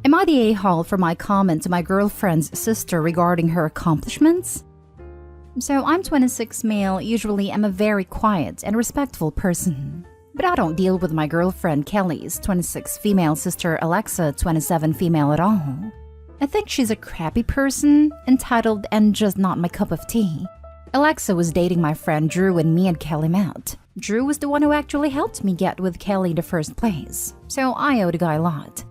Am I the a-hole for my comment to my girlfriend's sister regarding her accomplishments? So I'm 26 male, usually I'm a very quiet and respectful person. But I don't deal with my girlfriend Kelly's 26 female sister Alexa 27 female at all. I think she's a crappy person, entitled and just not my cup of tea. Alexa was dating my friend Drew when me and Kelly met. Drew was the one who actually helped me get with Kelly in the first place, so I owe the guy a lot.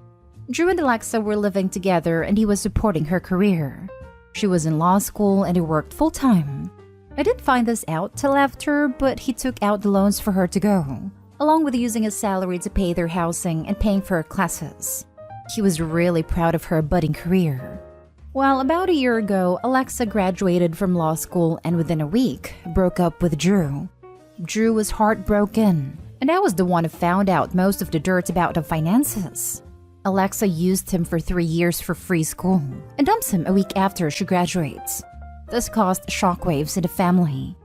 Drew and Alexa were living together and he was supporting her career. She was in law school and he worked full-time. I didn't find this out till after, but he took out the loans for her to go, along with using his salary to pay their housing and paying for her classes. He was really proud of her budding career. Well, about a year ago, Alexa graduated from law school and within a week, broke up with Drew. Drew was heartbroken, and I was the one who found out most of the dirt about the finances. Alexa used him for 3 years for free school and dumps him a week after she graduates. This caused shockwaves in the family.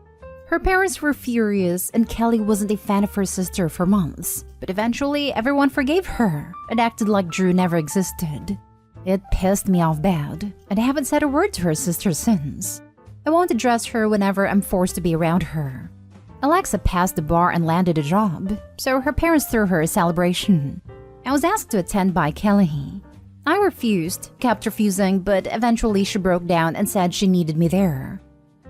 Her parents were furious and Kelly wasn't a fan of her sister for months, but eventually everyone forgave her and acted like Drew never existed. It pissed me off bad, and I haven't said a word to her sister since. I won't address her whenever I'm forced to be around her. Alexa passed the bar and landed a job, so her parents threw her a celebration. I was asked to attend by Kelly. I refused, kept refusing, but eventually she broke down and said she needed me there.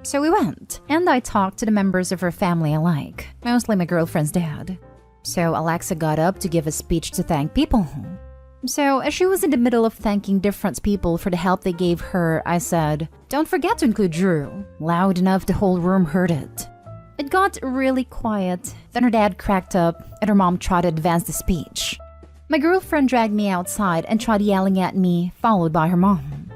So we went, and I talked to the members of her family alike, mostly my girlfriend's dad. So Alexa got up to give a speech to thank people. So as she was in the middle of thanking different people for the help they gave her, I said, "Don't forget to include Drew," loud enough the whole room heard it. It got really quiet, then her dad cracked up, and her mom tried to advance the speech. My girlfriend dragged me outside and tried yelling at me, followed by her mom.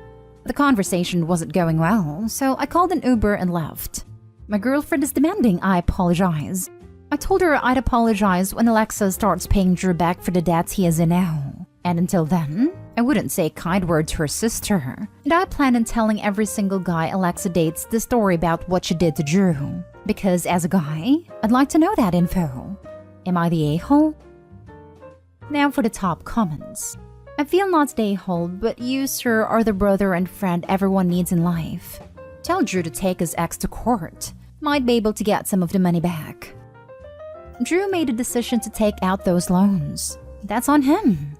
The conversation wasn't going well, so I called an Uber and left. My girlfriend is demanding I apologize. I told her I'd apologize when Alexa starts paying Drew back for the debts he is in now. And until then, I wouldn't say a kind word to her sister. And I plan on telling every single guy Alexa dates the story about what she did to Drew. Because as a guy, I'd like to know that info. Am I the a-hole? Now for the top comments. I feel not the a-hole, but you, sir, are the brother and friend everyone needs in life. Tell Drew to take his ex to court. Might be able to get some of the money back. Drew made a decision to take out those loans. That's on him.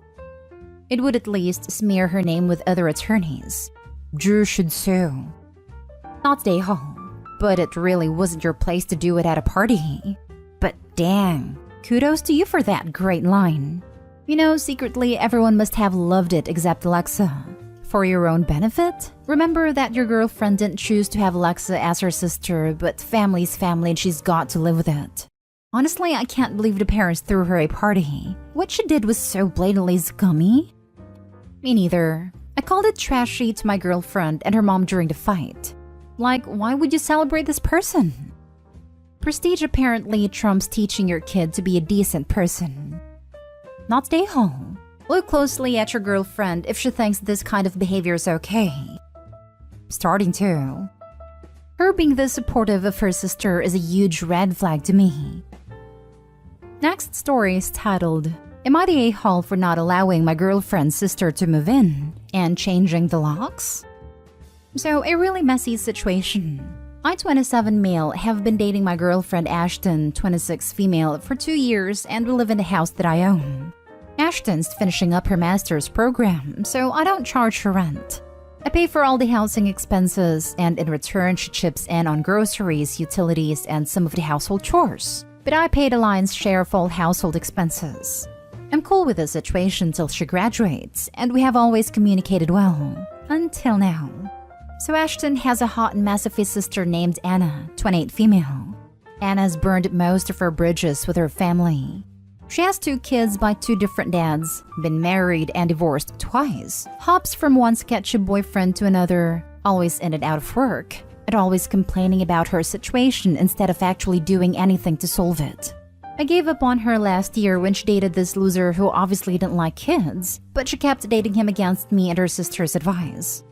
It would at least smear her name with other attorneys. Drew should sue. Not the a-hole, but it really wasn't your place to do it at a party. But dang, kudos to you for that great line. You know, secretly everyone must have loved it except Alexa. For your own benefit, remember that your girlfriend didn't choose to have Alexa as her sister, but family's family and she's got to live with it. Honestly, I can't believe the parents threw her a party. What she did was so blatantly scummy. Me neither. I called it trashy to my girlfriend and her mom during the fight. Like, why would you celebrate this person? Prestige apparently trumps teaching your kid to be a decent person. Not stay home. Look closely at your girlfriend if she thinks this kind of behavior is okay. Starting to. Her being this supportive of her sister is a huge red flag to me. Next story is titled, "Am I the a-hole for not allowing my girlfriend's sister to move in and changing the locks?" So, a really messy situation. I, 27 male, have been dating my girlfriend Ashton, 26 female, for 2 years and we live in the house that I own. Ashton's finishing up her master's program, so I don't charge her rent. I pay for all the housing expenses, and in return she chips in on groceries, utilities, and some of the household chores. But I pay the lion's share of all household expenses. I'm cool with the situation till she graduates, and we have always communicated well. Until now. So Ashton has a hot and massive sister named Anna, 28 female. Anna's burned most of her bridges with her family. She has 2 kids by 2 different dads, been married and divorced twice, hops from one sketchy boyfriend to another, always in and out of work, and always complaining about her situation instead of actually doing anything to solve it. I gave up on her last year when she dated this loser who obviously didn't like kids, but she kept dating him against me and her sister's advice.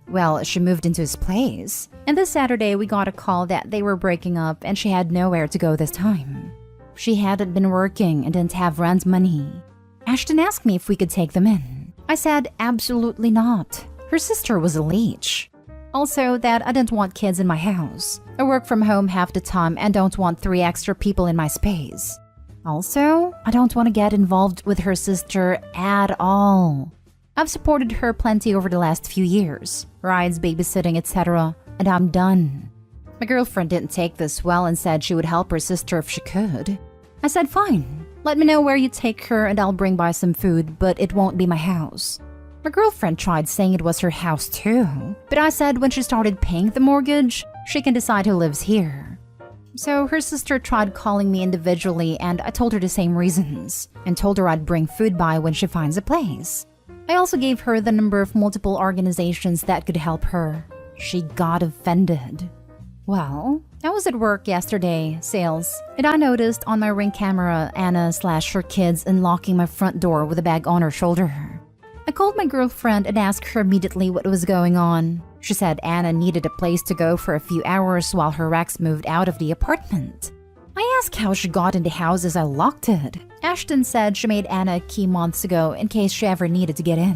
Well, she moved into his place, and this Saturday we got a call that they were breaking up and she had nowhere to go this time. She hadn't been working and didn't have rent money. Ashton asked me if we could take them in. I said absolutely not. Her sister was a leech. Also, that I didn't want kids in my house. I work from home half the time and don't want 3 extra people in my space. Also, I don't want to get involved with her sister at all. I've supported her plenty over the last few years, rides, babysitting, etc., and I'm done. My girlfriend didn't take this well and said she would help her sister if she could. I said fine, let me know where you take her and I'll bring by some food, but it won't be my house. My girlfriend tried saying it was her house too, but I said when she started paying the mortgage, she can decide who lives here. So her sister tried calling me individually and I told her the same reasons, and told her I'd bring food by when she finds a place. I also gave her the number of multiple organizations that could help her. She got offended. Well, I was at work yesterday, sales, and I noticed on my Ring camera Anna/her kids unlocking my front door with a bag on her shoulder. I called my girlfriend and asked her immediately what was going on. She said Anna needed a place to go for a few hours while her ex moved out of the apartment. I asked how she got in the house as I locked it. Ashton said she made Anna a key months ago in case she ever needed to get in.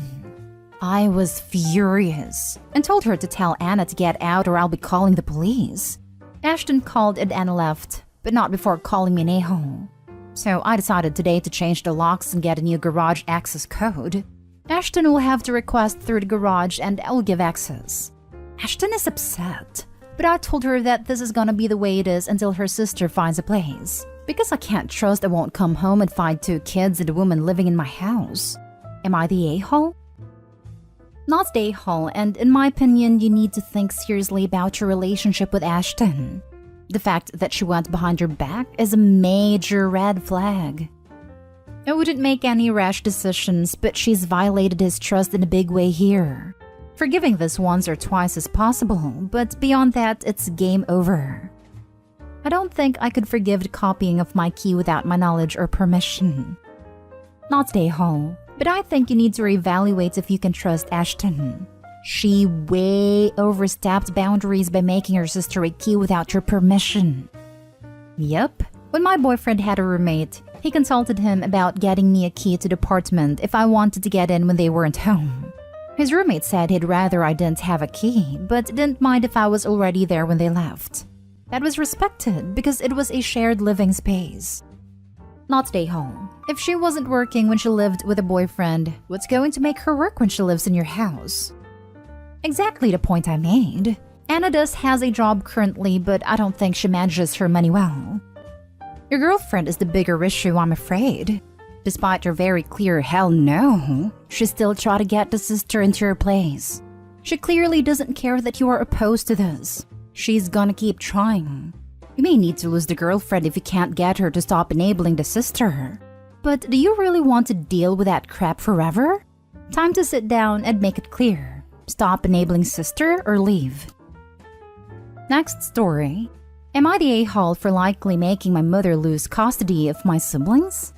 I was furious and told her to tell Anna to get out or I'll be calling the police. Ashton called and Anna left, but not before calling me an a-hole. So I decided today to change the locks and get a new garage access code. Ashton will have to request through the garage and I will give access. Ashton is upset, but I told her that this is gonna be the way it is until her sister finds a place. Because I can't trust I won't come home and find 2 kids and a woman living in my house. Am I the a-hole? Not the a-hole, and in my opinion, you need to think seriously about your relationship with Ashton. The fact that she went behind your back is a major red flag. I wouldn't make any rash decisions, but she's violated his trust in a big way here. Forgiving this once or twice is possible, but beyond that, it's game over. I don't think I could forgive the copying of my key without my knowledge or permission. Not the a-hole, but I think you need to reevaluate if you can trust Ashton. She way overstepped boundaries by making her sister a key without your permission. Yep, when my boyfriend had a roommate, he consulted him about getting me a key to the apartment if I wanted to get in when they weren't home. His roommate said he'd rather I didn't have a key, but didn't mind if I was already there when they left. That was respected because it was a shared living space. Not stay home. If she wasn't working when she lived with a boyfriend, what's going to make her work when she lives in your house? Exactly the point I made. Anna has a job currently, but I don't think she manages her money well. Your girlfriend is the bigger issue, I'm afraid. Despite your very clear hell no, she still tried to get the sister into your place. She clearly doesn't care that you are opposed to this. She's gonna keep trying. You may need to lose the girlfriend if you can't get her to stop enabling the sister. But do you really want to deal with that crap forever? Time to sit down and make it clear. Stop enabling sister or leave. Next story. Am I the a-hole for likely making my mother lose custody of my siblings?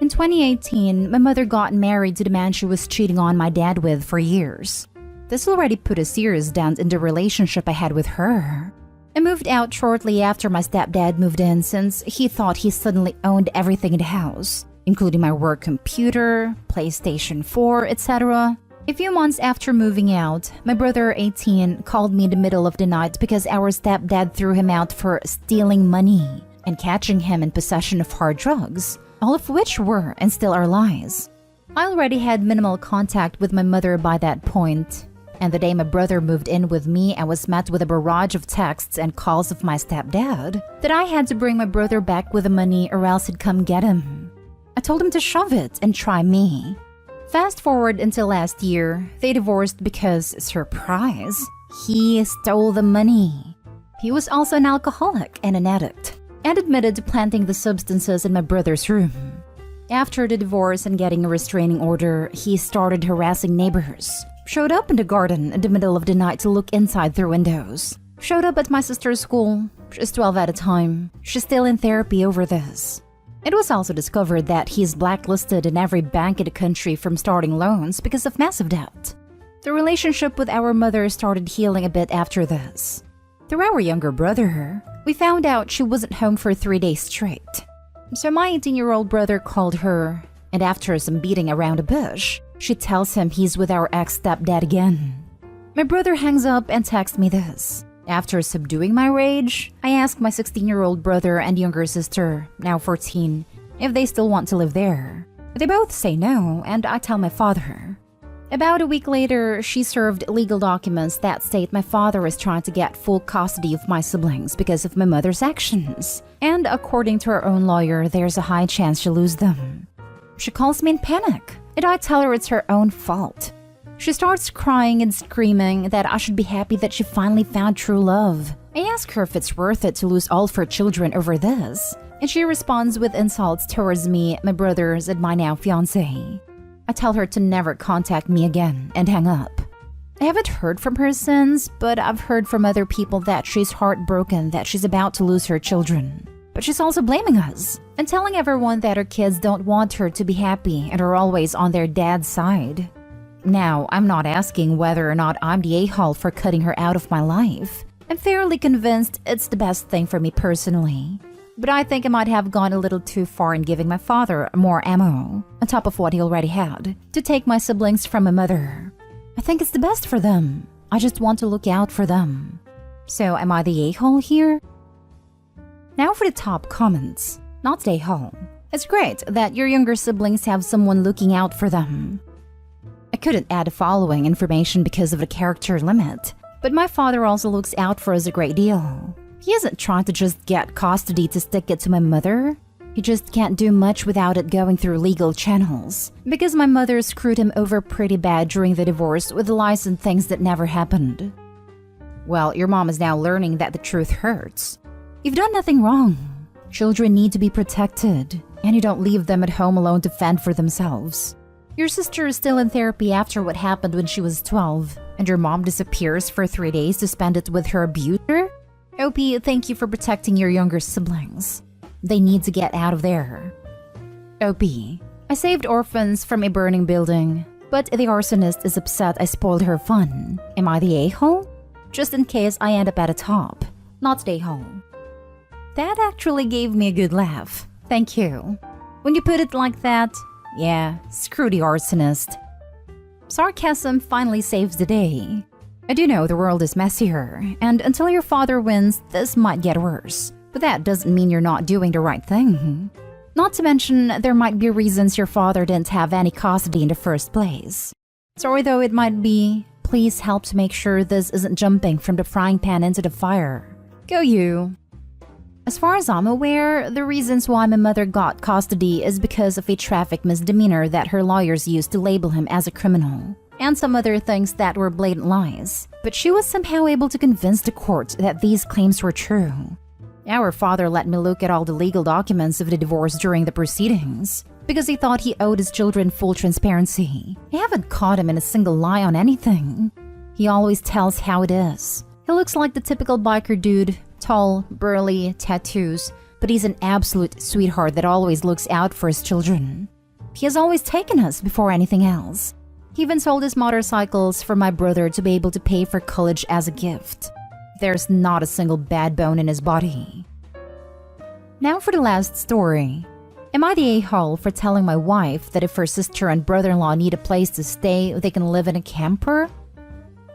In 2018, my mother got married to the man she was cheating on my dad with for years. This already put a serious dent in the relationship I had with her. I moved out shortly after my stepdad moved in since he thought he suddenly owned everything in the house, including my work computer, PlayStation 4, etc. A few months after moving out, my brother, 18, called me in the middle of the night because our stepdad threw him out for stealing money and catching him in possession of hard drugs, all of which were and still are lies. I already had minimal contact with my mother by that point, and the day my brother moved in with me, I was met with a barrage of texts and calls of my stepdad that I had to bring my brother back with the money or else he'd come get him. I told him to shove it and try me. Fast forward until last year, they divorced because, surprise, he stole the money. He was also an alcoholic and an addict, and admitted to planting the substances in my brother's room. After the divorce and getting a restraining order, he started harassing neighbors. Showed up in the garden in the middle of the night to look inside their windows. Showed up at my sister's school. She's 12 at a time. She's still in therapy over this. It was also discovered that he's blacklisted in every bank in the country from starting loans because of massive debt. The relationship with our mother started healing a bit after this. Through our younger brother, we found out she wasn't home for 3 days straight. So my 18-year-old brother called her, and after some beating around a bush, She tells him he's with our ex-stepdad again. My brother hangs up and texts me this. After subduing my rage, I ask my 16-year-old brother and younger sister, now 14, if they still want to live there. They both say no, and I tell my father. About a week later, she served legal documents that state my father is trying to get full custody of my siblings because of my mother's actions. And according to her own lawyer, there's a high chance she'll lose them. She calls me in panic, and I tell her it's her own fault. She starts crying and screaming that I should be happy that she finally found true love. I ask her if it's worth it to lose all of her children over this, and she responds with insults towards me, my brothers, and my now fiancé. I tell her to never contact me again and hang up. I haven't heard from her since, but I've heard from other people that she's heartbroken that she's about to lose her children. But she's also blaming us and telling everyone that her kids don't want her to be happy and are always on their dad's side. Now, I'm not asking whether or not I'm the a-hole for cutting her out of my life. I'm fairly convinced it's the best thing for me personally. But I think I might have gone a little too far in giving my father more ammo, on top of what he already had, to take my siblings from my mother. I think it's the best for them. I just want to look out for them. So am I the a-hole here? Now for the top comments. Not the a-hole. It's great that your younger siblings have someone looking out for them. I couldn't add the following information because of the character limit, but my father also looks out for us a great deal. He isn't trying to just get custody to stick it to my mother. He just can't do much without it going through legal channels, because my mother screwed him over pretty bad during the divorce with lies and things that never happened. Well, your mom is now learning that the truth hurts. You've done nothing wrong. Children need to be protected, and you don't leave them at home alone to fend for themselves. Your sister is still in therapy after what happened when she was 12, and your mom disappears for 3 days to spend it with her abuser? OP, thank you for protecting your younger siblings. They need to get out of there. OP, I saved orphans from a burning building, but the arsonist is upset I spoiled her fun. Am I the a-hole? Just in case I end up at the top, not the a-hole. That actually gave me a good laugh. Thank you. When you put it like that, yeah, screw the arsonist. Sarcasm finally saves the day. I do know the world is messier, and until your father wins, this might get worse. But that doesn't mean you're not doing the right thing. Not to mention, there might be reasons your father didn't have any custody in the first place. Sorry though it might be, please help to make sure this isn't jumping from the frying pan into the fire. Go you. As far as I'm aware, the reasons why my mother got custody is because of a traffic misdemeanor that her lawyers used to label him as a criminal, and some other things that were blatant lies. But she was somehow able to convince the court that these claims were true. Our father let me look at all the legal documents of the divorce during the proceedings, because he thought he owed his children full transparency. I haven't caught him in a single lie on anything. He always tells how it is. He looks like the typical biker dude, tall, burly, tattoos, but he's an absolute sweetheart that always looks out for his children. He has always taken us before anything else. He even sold his motorcycles for my brother to be able to pay for college as a gift. There's not a single bad bone in his body. Now for the last story. Am I the a-hole for telling my wife that if her sister and brother-in-law need a place to stay, they can live in a camper?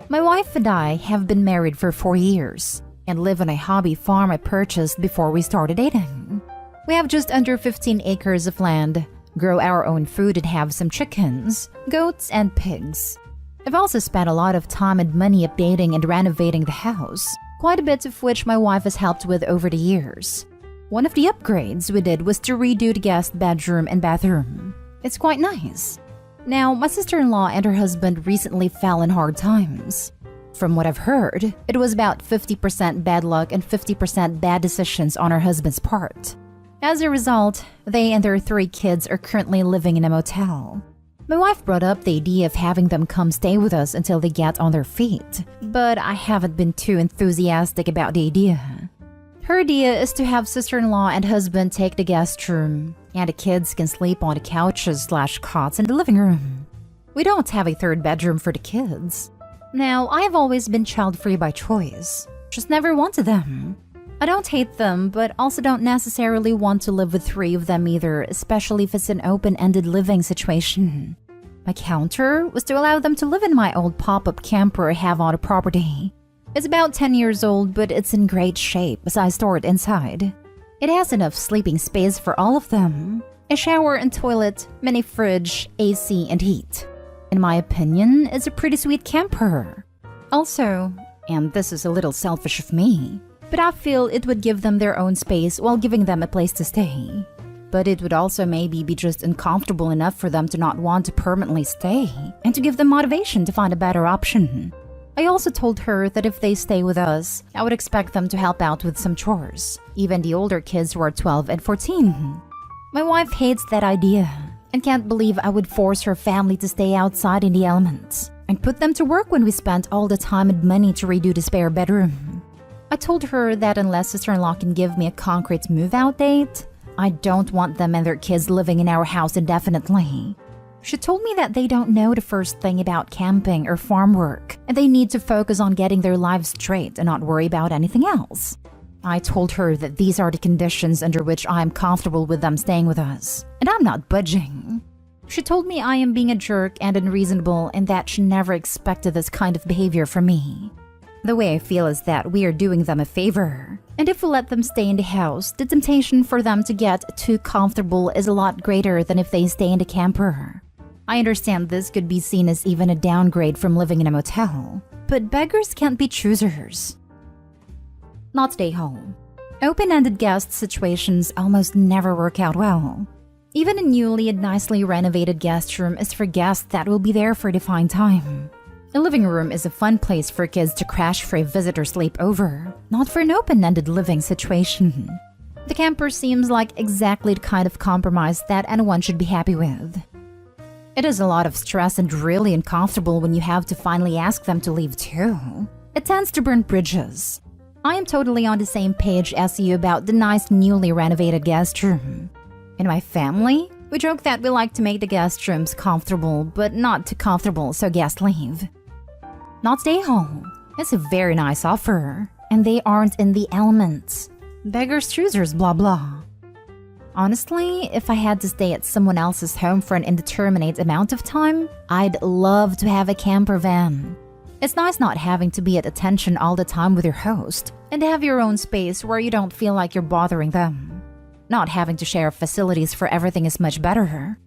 My wife and I have been married for 4 years and live on a hobby farm I purchased before we started dating. We have just under 15 acres of land, grow our own food and have some chickens, goats, and pigs. I've also spent a lot of time and money updating and renovating the house, quite a bit of which my wife has helped with over the years. One of the upgrades we did was to redo the guest bedroom and bathroom. It's quite nice. Now, my sister-in-law and her husband recently fell in hard times. From what I've heard, it was about 50% bad luck and 50% bad decisions on her husband's part. As a result, they and their 3 kids are currently living in a motel. My wife brought up the idea of having them come stay with us until they get on their feet, but I haven't been too enthusiastic about the idea. Her idea is to have sister-in-law and husband take the guest room, and the kids can sleep on the couches/cots in the living room. We don't have a 3rd bedroom for the kids. Now, I've always been child-free by choice, just never wanted them. I don't hate them, but also don't necessarily want to live with 3 of them either, especially if it's an open-ended living situation. My counter was to allow them to live in my old pop-up camper I have on the property. It's about 10 years old, but it's in great shape as I store it inside. It has enough sleeping space for all of them. A shower and toilet, mini fridge, AC, and heat. In my opinion, it's a pretty sweet camper. Also, and this is a little selfish of me, but I feel it would give them their own space while giving them a place to stay. But it would also maybe be just uncomfortable enough for them to not want to permanently stay and to give them motivation to find a better option. I also told her that if they stay with us, I would expect them to help out with some chores, even the older kids who are 12 and 14. My wife hates that idea and can't believe I would force her family to stay outside in the elements and put them to work when we spent all the time and money to redo the spare bedroom. I told her that unless sister-in-law can give me a concrete move-out date, I don't want them and their kids living in our house indefinitely. She told me that they don't know the first thing about camping or farm work, and they need to focus on getting their lives straight and not worry about anything else. I told her that these are the conditions under which I am comfortable with them staying with us, and I'm not budging. She told me I am being a jerk and unreasonable and that she never expected this kind of behavior from me. The way I feel is that we are doing them a favor. And if we let them stay in the house, the temptation for them to get too comfortable is a lot greater than if they stay in the camper. I understand this could be seen as even a downgrade from living in a motel, but beggars can't be choosers. Not stay home. Open-ended guest situations almost never work out well. Even a newly and nicely renovated guest room is for guests that will be there for a defined time. A living room is a fun place for kids to crash for a visitor sleepover, not for an open-ended living situation. The camper seems like exactly the kind of compromise that anyone should be happy with. It is a lot of stress and really uncomfortable when you have to finally ask them to leave too. It tends to burn bridges. I am totally on the same page as you about the nice newly renovated guest room. In my family, we joke that we like to make the guest rooms comfortable, but not too comfortable so guests leave. Not stay home. It's a very nice offer, and they aren't in the elements. Beggars choosers, blah blah. Honestly, if I had to stay at someone else's home for an indeterminate amount of time, I'd love to have a camper van. It's nice not having to be at attention all the time with your host, and to have your own space where you don't feel like you're bothering them. Not having to share facilities for everything is much better.